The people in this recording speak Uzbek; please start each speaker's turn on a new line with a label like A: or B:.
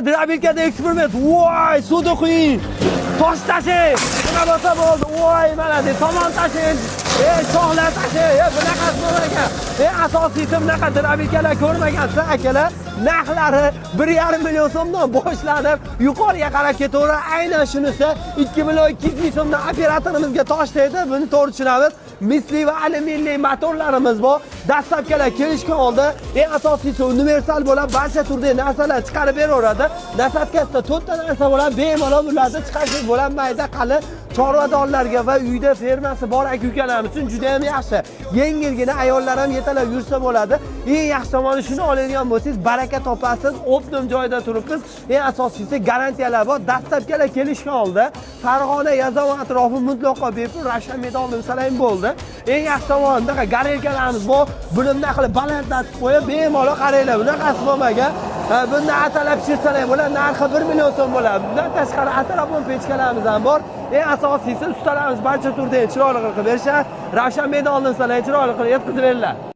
A: Drabilkada eksperiment. Voy, suvni quying. Tosh tashing. Nima bo'lsa bo'ldi. Voy, mana de tomon tashing. Shoxlar tashing. Bunaqasi bo'lmar ekan. Asosiysi bunaqa drabilkalar ko'rmagansiz akalar. Narxlari 1,5 million so'mdan boshlanib, yuqoriga qarab ketaveradi. Aynan shunisi 2 million 200 ming so'mdan operatorimizga toshlaydi. Buni to'g'ri tushunamiz. Misli va alyuminli motorlarimiz bor. Dastlabkilar kelishgan holda eng asosiysi universal bo'lib, barcha turdagi narsalar chiqarib beraveradi. Dastlabkasida 4 ta narsa bo'ladi, bemalol ularni chiqarish bo'ladi. Mayda qalin chorvadorlarga va uyda fermasi bor aka-ukalarimiz uchun juda ham yaxshi. Yengilgina ayollar ham yetalab yursa bo'ladi. Eng yaxshi tomoni shuni oladigan bo'lsangiz, baraka topasiz, optimum joyda turibsiz. Eng asosiysi garantiyalar bor. Dastlabkilar kelishgan holda Farg'ona, Yazav atrofi mutlaqo bepul Ravshan medalni usalang bo'ldi. Eng yaxshi tomoni garelkalarimiz bor. Buni nima qilib balandlatib qo'yib, bemalol qaranglar. Bunaqasi bo'lmagan. Bundan atalab pishirsalar bo'ladi, narxi 1 million so'm bo'ladi. Bundan tashqari atalabon pechkalarimiz ham bor. Eng asosiysi ustalarimiz barcha turdagi chiroyli qilib berishadi. Ravshan medalni usalang chiroyli qilib yetkazib beradilar.